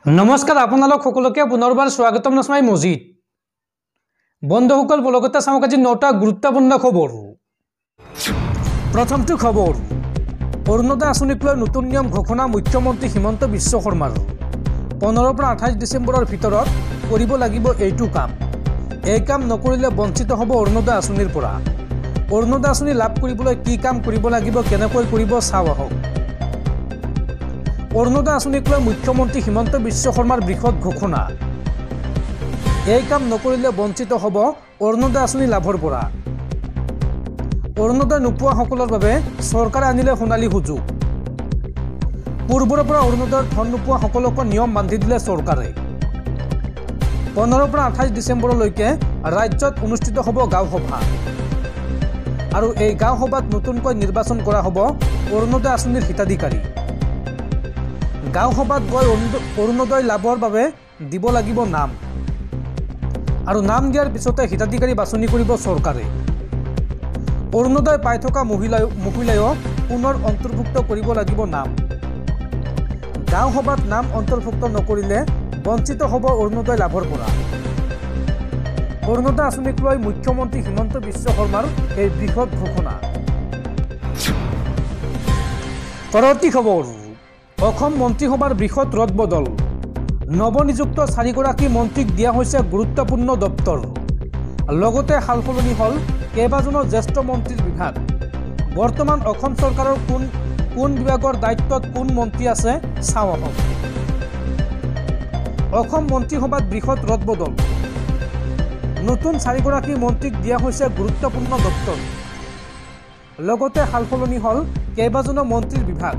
নমস্কাৰ আপোনালোক সকলোকে পুনৰবাৰ স্বাগতম নসমাই মজিদ বন্ধুসকল বলগতে চাওক আজি 9টা গুৰুত্বপূৰ্ণ খবৰ। প্ৰথমটো খবৰ, অৰুণোদয় আঁচনিক লৈ নতুন নিয়ম ঘোষণা মুখ্যমন্ত্ৰী হিমন্ত বিশ্ব শৰ্মাৰ। 15 পৰা 28 ডিচেম্বৰৰ ভিতৰত কৰিব লাগিব এইটো কাম। এই কাম নকৰিলে বঞ্চিত হ'ব অৰুণোদয় আঁচনিৰ পৰা। অৰুণোদয় আঁচনি লাভ কৰিবলৈ কি কাম কৰিব লাগিব, কেনেকৈ কৰিব চাওঁ আহক। অৰুণোদয় আঁচনিক লৈ মুখ্যমন্ত্ৰী হিমন্ত বিশ্ব শৰ্মাৰ বৃহৎ ঘোষণা। এই কাম নকৰিলে বঞ্চিত হ'ব অৰুণোদয় আঁচনি লাভৰ পৰা। অৰুণোদয় নোপোৱাসকলৰ বাবে চৰকাৰে আনিলে সোণালী সুযোগ। পূৰ্বৰ পৰা অৰুণোদয়ৰ ধন নোপোৱা সকলকো নিয়ম বান্ধি দিলে চৰকাৰে। 15 পৰা 28 ডিচেম্বৰলৈকে ৰাজ্যত অনুষ্ঠিত হ'ব গাঁও সভা আৰু এই গাঁও সভাত নতুনকৈ নিৰ্বাচন কৰা হ'ব অৰুণোদয় আঁচনিৰ হিতাধিকাৰী। গাঁও সভাত গৈ অৰুণোদয় লাভৰ বাবে দিব লাগিব নাম আৰু নাম দিয়াৰ পিছতে হিতাধিকাৰী বাছনি কৰিব চৰকাৰে। অৰুণোদয় পাই থকা মহিলায়ো পুনৰ অন্তৰ্ভুক্ত কৰিব লাগিব নাম। গাঁও সভাত নাম অন্তৰ্ভুক্ত নকৰিলে বঞ্চিত হ'ব অৰুণোদয় লাভৰ পৰা। অৰুণোদয় আঁচনিক লৈ মুখ্যমন্ত্ৰী হিমন্ত বিশ্ব শৰ্মাৰ এই বৃহৎ ঘোষণা। পৰৱৰ্তী খবৰ, অসম মন্ত্ৰীসভাৰ বৃহৎ ৰদবদল। নৱনিযুক্ত 4গৰাকী মন্ত্ৰীক দিয়া হৈছে গুৰুত্বপূৰ্ণ দপ্তৰ। লগতে সালসলনি হ'ল কেইবাজনো জ্যেষ্ঠ মন্ত্ৰীৰ বিভাগ। বৰ্তমান অসম চৰকাৰৰ কোন বিভাগৰ দায়িত্বত কোন মন্ত্ৰী আছে চাওঁ আহক। অসম মন্ত্ৰীসভাত বৃহৎ ৰদবদল। নতুন 4গৰাকী মন্ত্ৰীক দিয়া হৈছে গুৰুত্বপূৰ্ণ দপ্তৰ। লগতে সালসলনি হ'ল কেইবাজনো মন্ত্ৰীৰ বিভাগ।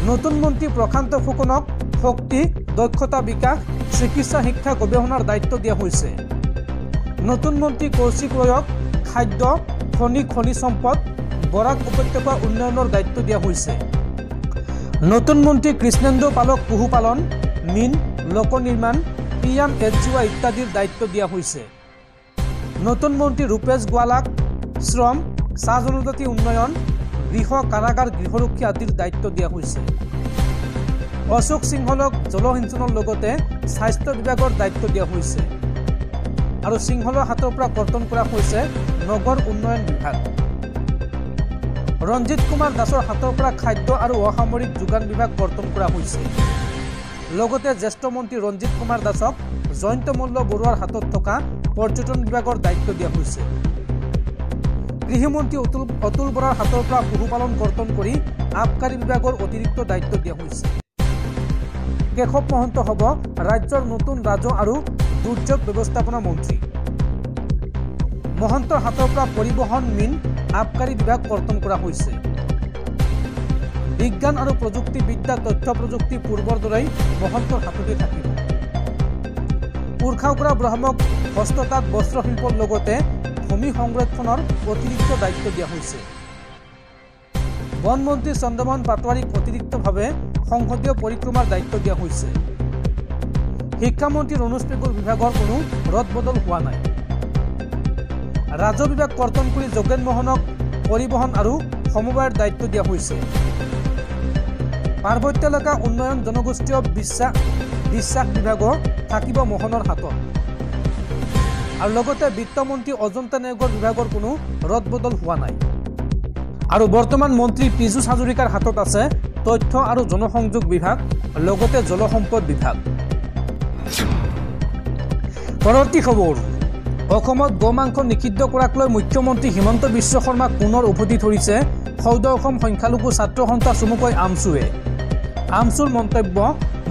নতুন মন্ত্ৰী প্ৰশান্ত ফুকনক শক্তি, দক্ষতা বিকাশ, চিকিৎসা, শিক্ষা, গৱেষণাৰ দায়িত্ব দিয়া হৈছে। নতুন মন্ত্ৰী কৌশিক ৰয়ক খাদ্য, খনিজ সম্পদ, বৰাক উপত্যকা উন্নয়নৰ দায়িত্ব দিয়া হৈছে। নতুন মন্ত্ৰী কৃষ্ণেন্দু পালক পশুপালন, মীন, লোক নিৰ্মাণ, PMHY ইত্যাদিৰ দায়িত্ব দিয়া হৈছে। নতুন মন্ত্ৰী ৰূপেশ গোৱালাক শ্ৰম, চাহ জনজাতি উন্নয়ন, গৃহ, কাৰাগাৰ, গৃহৰক্ষী আদিৰ দায়িত্ব দিয়া হৈছে। অশোক সিংহলক জলসিঞ্চনৰ লগতে স্বাস্থ্য বিভাগৰ দায়িত্ব দিয়া হৈছে আৰু সিংহলৰ হাতৰ পৰা কৰ্তন কৰা হৈছে নগৰ উন্নয়ন বিভাগ। ৰঞ্জিত কুমাৰ দাসৰ হাতৰ পৰা খাদ্য আৰু অসামৰিক যোগান বিভাগ কৰ্তন কৰা হৈছে। লগতে জ্যেষ্ঠ মন্ত্ৰী ৰঞ্জিত কুমাৰ দাসক জয়ন্ত মল্ল বৰুৱাৰ হাতত থকা পৰ্যটন বিভাগৰ দায়িত্ব দিয়া হৈছে। গৃহমন্ত্ৰী অতুল বৰাৰ হাতৰ পৰা পশুপালন কৰ্তন কৰি আবকাৰী বিভাগৰ অতিৰিক্ত দায়িত্ব দিয়া হৈছে। কেশৱ মহন্ত হ'ব ৰাজ্যৰ নতুন ৰাজহ আৰু দুৰ্যোগ ব্যৱস্থাপনা মন্ত্ৰী। মহন্তৰ হাতৰ পৰা পৰিবহণ, মীন, আবকাৰী বিভাগ কৰ্তন কৰা হৈছে। বিজ্ঞান আৰু প্ৰযুক্তিবিদ্যা, তথ্য প্ৰযুক্তি পূৰ্বৰ দৰেই মহন্তৰ হাততে থাকিব। পুৰখাওকৰা ব্ৰহ্মক হস্ততাঁত, বস্ত্ৰশিল্পৰ লগতে ভূমি সংৰক্ষণৰ অতিৰিক্ত দায়িত্ব দিয়া হৈছে। বন মন্ত্ৰী চন্দ্ৰমোহন পাটোৱাৰীক অতিৰিক্তভাৱে সংসদীয় পৰিক্ৰমাৰ দায়িত্ব দিয়া হৈছে। শিক্ষামন্ত্ৰী ৰণোজ পেগুৰ বিভাগৰ কোনো ৰদবদল হোৱা নাই। ৰাজহ বিভাগ কৰ্তন কৰি যোগেন মোহনক পৰিবহণ আৰু সমবায়ৰ দায়িত্ব দিয়া হৈছে। পাৰ্বত্য এলেকা উন্নয়ন, জনগোষ্ঠীয় বিশ্বাস বিভাগো থাকিব মোহনৰ হাতত। আৰু লগতে বিত্তমন্ত্ৰী অজন্তা নেওগৰ বিভাগৰ কোনো ৰদবদল হোৱা নাই। আৰু বৰ্তমান মন্ত্ৰী পীযুষ হাজৰিকাৰ হাতত আছে তথ্য আৰু জনসংযোগ বিভাগ, লগতে জলসম্পদ বিভাগ। পৰৱৰ্তী খবৰ, অসমত গোমাংস নিষিদ্ধ কৰাক লৈ মুখ্যমন্ত্ৰী হিমন্ত বিশ্ব শৰ্মাক পুনৰ উভতি ধৰিছে সৌদ অসম সংখ্যালঘু ছাত্ৰ সন্থা চমুকৈ আমছুৱে। আমছুৰ মন্তব্য,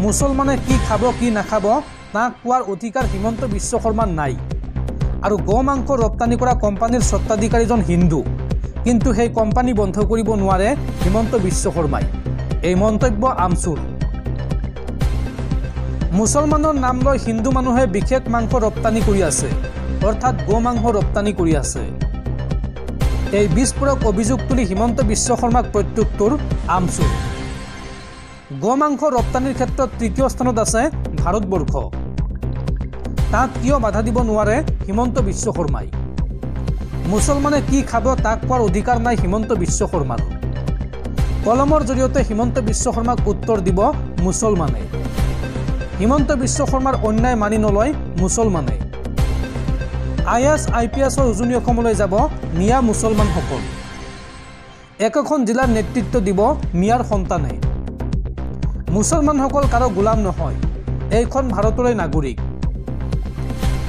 মুছলমানে কি খাব কি নাখাব তাক কোৱাৰ অধিকাৰ হিমন্ত বিশ্ব শৰ্মাৰ নাই আৰু গোমাংস ৰপ্তানি কৰা কোম্পানীৰ স্বত্বাধিকাৰীজন হিন্দু, কিন্তু সেই কোম্পানী বন্ধ কৰিব নোৱাৰে হিমন্ত বিশ্ব শৰ্মাই। এই মন্তব্য আমছুৰ। মুছলমানৰ নাম লৈ হিন্দু মানুহে বিশেষ মাংস ৰপ্তানি কৰি আছে, অৰ্থাৎ গোমাংস ৰপ্তানি কৰি আছে। এই বিস্ফোৰক অভিযোগ তুলি হিমন্ত বিশ্ব শৰ্মাক প্ৰত্যুত্তৰ আমছুৰ। গোমাংস ৰপ্তানিৰ ক্ষেত্ৰত তৃতীয় স্থানত আছে ভাৰতবৰ্ষ। তাক কিয় বাধা দিব নোৱাৰে হিমন্ত বিশ্ব শৰ্মাই? মুছলমানে কি খাব তাক কোৱাৰ অধিকাৰ নাই হিমন্ত বিশ্ব শৰ্মাৰ। কলমৰ জৰিয়তে হিমন্ত বিশ্ব শৰ্মাক উত্তৰ দিব মুছলমানে। হিমন্ত বিশ্ব শৰ্মাৰ অন্যায় মানি নলয় মুছলমানে। IAS IPSৰ উজনি অসমলৈ যাব মিয়া মুছলমানসকল। একোখন জিলাৰ নেতৃত্ব দিব মিয়াৰ সন্তানে। মুছলমানসকল কাৰো গোলাম নহয়, এইখন ভাৰতৰে নাগৰিক।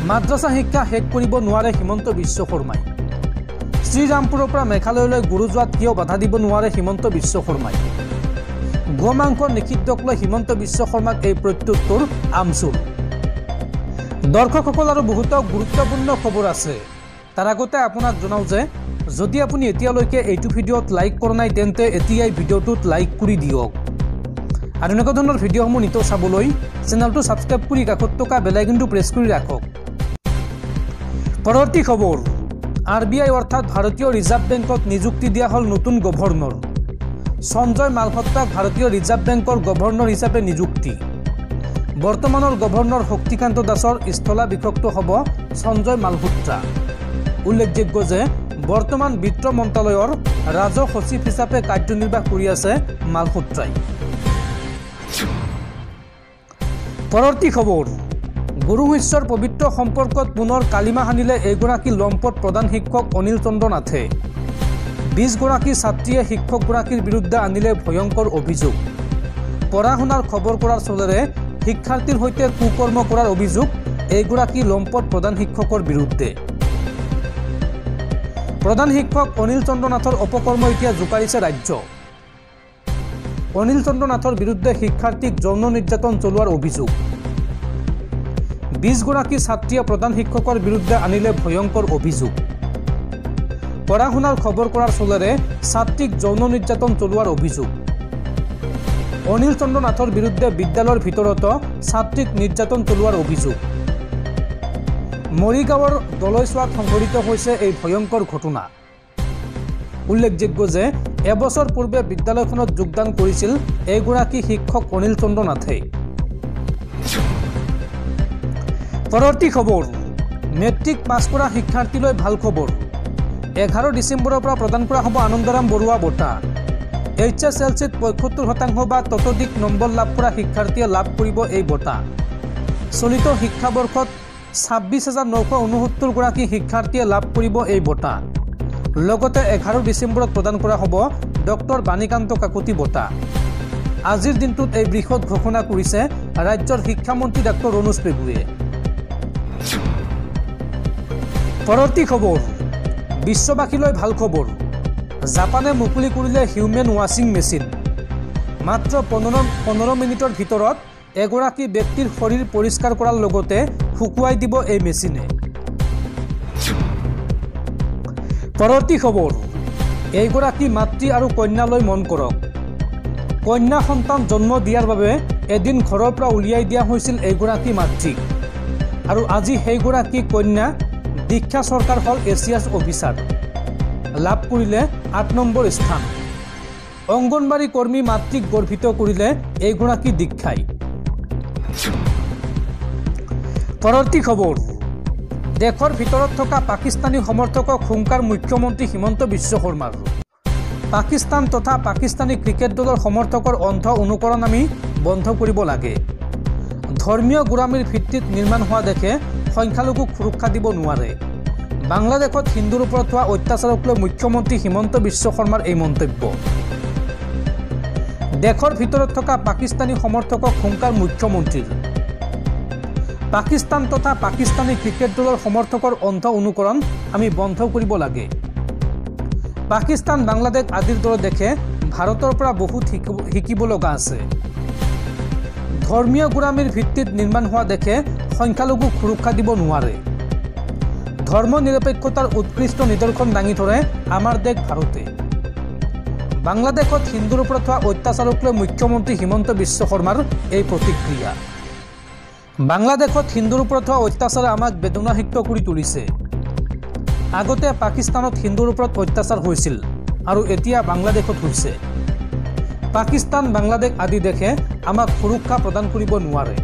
মাদ্ৰাছা শিক্ষা শেষ কৰিব নোৱাৰে হিমন্ত বিশ্ব শৰ্মাই। শ্ৰীৰামপুৰৰ পৰা মেঘালয়লৈ গুৰু যোৱাত কিয় বাধা দিব নোৱাৰে হিমন্ত বিশ্ব শৰ্মাই। গোমাংসৰ নিষিদ্ধক লৈ হিমন্ত বিশ্ব শৰ্মাক এই প্ৰত্যুত্তৰ আমচুৰ। দৰ্শকসকল আৰু বহুতো গুৰুত্বপূৰ্ণ খবৰ আছে। তাৰ আগতে আপোনাক জনাওঁ যে যদি আপুনি এতিয়ালৈকে এইটো ভিডিঅ'ত লাইক কৰা নাই তেন্তে এতিয়াই ভিডিঅ'টোত লাইক কৰি দিয়ক। আৰু এনেকুৱা ধৰণৰ ভিডিঅ'সমূহ নিতৌ চাবলৈ চেনেলটো ছাবস্ক্ৰাইব কৰি কাষত থকা বেল আইকনটো প্ৰেছ কৰি ৰাখক। পৰৱৰ্তী খবৰ, RBI অৰ্থাৎ ভাৰতীয় ৰিজাৰ্ভ বেংকত নিযুক্তি দিয়া হ'ল নতুন গভৰ্ণৰ। সঞ্জয় মালহোত্ৰাক ভাৰতীয় ৰিজাৰ্ভ বেংকৰ গভৰ্ণৰ হিচাপে নিযুক্তি। বৰ্তমানৰ গভৰ্ণৰ শক্তিকান্ত দাসৰ স্থলাভিষিক্ত হ'ব সঞ্জয় মালহোত্ৰা। উল্লেখযোগ্য যে বৰ্তমান বিত্ত মন্ত্ৰালয়ৰ ৰাজহ সচিব হিচাপে কাৰ্যনিৰ্বাহ কৰি আছে মালহোত্ৰাই। পৰৱৰ্তী খবৰ, গুৰু শিষ্যৰ পবিত্ৰ সম্পৰ্কত পুনৰ কালিমা সানিলে এইগৰাকী লম্পট প্ৰধান শিক্ষক অনিল চন্দ্ৰ নাথে। 20 গৰাকী ছাত্ৰীয়ে শিক্ষকগৰাকীৰ বিৰুদ্ধে আনিলে ভয়ংকৰ অভিযোগ। পঢ়া শুনাৰ খবৰ কৰাৰ চলেৰে শিক্ষাৰ্থীৰ সৈতে কুকৰ্ম কৰাৰ অভিযোগ এইগৰাকী লম্পট প্ৰধান শিক্ষকৰ বিৰুদ্ধে। প্ৰধান শিক্ষক অনিল চন্দ্ৰ নাথৰ অপকৰ্ম এতিয়া জোকাৰিছে ৰাজ্য। অনিল চন্দ্ৰ নাথৰ বিৰুদ্ধে শিক্ষাৰ্থীক যৌন নিৰ্যাতন চলোৱাৰ অভিযোগ। 20 গৰাকী ছাত্ৰীয়ে প্ৰধান শিক্ষকৰ বিৰুদ্ধে আনিলে ভয়ংকৰ অভিযোগ। পঢ়া শুনাৰ খবৰ কৰাৰ চলেৰে ছাত্ৰীক যৌন নিৰ্যাতন চলোৱাৰ অভিযোগ। অনিল চন্দ্ৰ নাথৰ বিৰুদ্ধে বিদ্যালয়ৰ ভিতৰতো ছাত্ৰীক নিৰ্যাতন চলোৱাৰ অভিযোগ। মৰিগাঁৱৰ দলৈচোৱাত সংঘটিত হৈছে এই ভয়ংকৰ ঘটনা। উল্লেখযোগ্য যে এবছৰ পূৰ্বে বিদ্যালয়খনত যোগদান কৰিছিল এইগৰাকী শিক্ষক অনিল চন্দ্ৰ নাথে। পৰৱৰ্তী খবৰ, মেট্ৰিক পাছ কৰা শিক্ষাৰ্থীলৈ ভাল খবৰ। 11 ডিচেম্বৰৰ পৰা প্ৰদান কৰা হ'ব আনন্দৰাম বৰুৱা বঁটা। HSLCত 75% বা ততোধিক নম্বৰ লাভ কৰা শিক্ষাৰ্থীয়ে লাভ কৰিব এই বঁটা। চলিত শিক্ষাবৰ্ষত 26,969 গৰাকী শিক্ষাৰ্থীয়ে লাভ কৰিব এই বঁটা। লগতে 11 ডিচেম্বৰত প্ৰদান কৰা হ'ব ডক্টৰ বাণীকান্ত কাকতি বঁটা। আজিৰ দিনটোত এই বৃহৎ ঘোষণা কৰিছে ৰাজ্যৰ শিক্ষামন্ত্ৰী ডক্টৰ ৰণোজ পেগুৱে। পৰৱৰ্তী খবৰ, বিশ্ববাসীলৈ ভাল খবৰ। জাপানে মুকলি কৰিলে হিউমেন ৱাশ্বিং মেচিন। মাত্ৰ 15 মিনিটৰ ভিতৰত এগৰাকী ব্যক্তিৰ শৰীৰ পৰিষ্কাৰ কৰাৰ লগতে শুকুৱাই দিব এই মেচিনে। পৰৱৰ্তী খবৰ, এইগৰাকী মাতৃ আৰু কন্যালৈ মন কৰক। কন্যা সন্তান জন্ম দিয়াৰ বাবে এদিন ঘৰৰ পৰা উলিয়াই দিয়া হৈছিল এইগৰাকী মাতৃক। আৰু আজি সেইগৰাকী কন্যা দীক্ষা চৰকাৰ হ'ল এছিয়াছ অফিচাৰ। লাভ কৰিলে 8 নম্বৰ স্থান। অংগনবাড়ী কৰ্মী মাতৃক গৰ্বিত কৰিলে এইগৰাকী দীক্ষাই। পৰৱৰ্তী খবৰ, দেশৰ ভিতৰত থকা পাকিস্তানী সমৰ্থকক হুংকাৰ মুখ্যমন্ত্ৰী হিমন্ত বিশ্ব শৰ্মাৰ। পাকিস্তান তথা পাকিস্তানী ক্ৰিকেট দলৰ সমৰ্থকৰ অন্ধ অনুকৰণ আমি বন্ধ কৰিব লাগে। ধৰ্মীয় গোড়ামীৰ ভিত্তিত নিৰ্মাণ হোৱা দেশে সংখ্যালঘুক সুৰক্ষা দিব নোৱাৰে। বাংলাদেশত হিন্দুৰ ওপৰত হোৱা অত্যাচাৰক লৈ মুখ্যমন্ত্ৰী হিমন্ত বিশ্ব শৰ্মাৰ এই মন্তব্য। দেশৰ ভিতৰত থকা পাকিস্তানী সমৰ্থকক হুংকাৰ মুখ্যমন্ত্ৰীৰ। পাকিস্তান তথা পাকিস্তানী ক্ৰিকেট দলৰ সমৰ্থকৰ অন্ধ অনুকৰণ আমি বন্ধ কৰিব লাগে। পাকিস্তান বাংলাদেশ আদিৰ দৰে দেশে ভাৰতৰ পৰা বহুত শিকিব লগা আছে। ধৰ্মীয় গোড়ামীৰ ভিত্তিত নিৰ্মাণ হোৱা দেশে সংখ্যালঘুক সুৰক্ষা দিব নোৱাৰে। ধৰ্ম নিৰপেক্ষতাৰ উৎকৃষ্ট নিদৰ্শন দাঙি ধৰে আমাৰ দেশ ভাৰতে। বাংলাদেশত হিন্দুৰ ওপৰত হোৱা অত্যাচাৰক লৈ মুখ্যমন্ত্ৰী হিমন্ত বিশ্ব শৰ্মাৰ এই প্ৰতিক্ৰিয়া। বাংলাদেশত হিন্দুৰ ওপৰত হোৱা অত্যাচাৰে আমাক বেদনাসিক্ত কৰি তুলিছে। আগতে পাকিস্তানত হিন্দুৰ ওপৰত অত্যাচাৰ হৈছিল আৰু এতিয়া বাংলাদেশত হৈছে। পাকিস্তান বাংলাদেশ আদি দেশে আমাক সুৰক্ষা প্ৰদান কৰিব নোৱাৰে।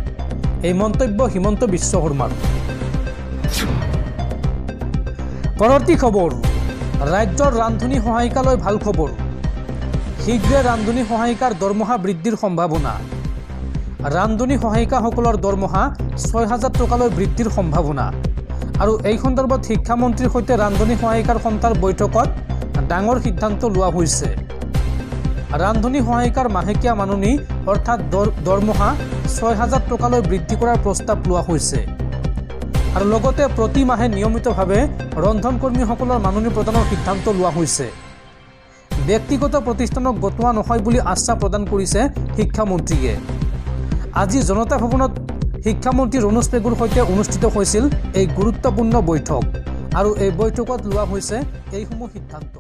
এই মন্তব্য হিমন্ত বিশ্ব শৰ্মাৰ। পৰৱৰ্তী খবৰ, ৰাজ্যৰ ৰান্ধনী সহায়িকালৈ ভাল খবৰ। শীঘ্ৰে ৰান্ধনী সহায়িকাৰ দৰমহা বৃদ্ধিৰ সম্ভাৱনা। ৰান্ধনী সহায়িকাসকলৰ দৰমহা ৬,০০০ টকালৈ বৃদ্ধিৰ সম্ভাৱনা। আৰু এই সন্দৰ্ভত শিক্ষামন্ত্ৰীৰ সৈতে ৰান্ধনী সহায়িকাৰ সন্থাৰ বৈঠকত ডাঙৰ সিদ্ধান্ত লোৱা হৈছে। ৰান্ধনী সহায়িকাৰ মাহেকীয়া মাননি অৰ্থাৎ দৰমহা ৬,০০০ টকালৈ বৃদ্ধি কৰাৰ প্ৰস্তাৱ লোৱা হৈছে। আৰু লগতে প্ৰতি মাহে নিয়মিতভাৱে ৰন্ধনকৰ্মীসকলৰ মাননি প্ৰদানৰ সিদ্ধান্ত লোৱা হৈছে। ব্যক্তিগত প্ৰতিষ্ঠানক গটোৱা নহয় বুলি আশ্বাস প্ৰদান কৰিছে শিক্ষামন্ত্ৰীয়ে। আজি জনতা ভৱনত শিক্ষামন্ত্ৰী ৰণোজ পেগুৰ সৈতে অনুষ্ঠিত হৈছিল এই গুৰুত্বপূৰ্ণ বৈঠক। আৰু এই বৈঠকত লোৱা হৈছে এইসমূহ সিদ্ধান্ত।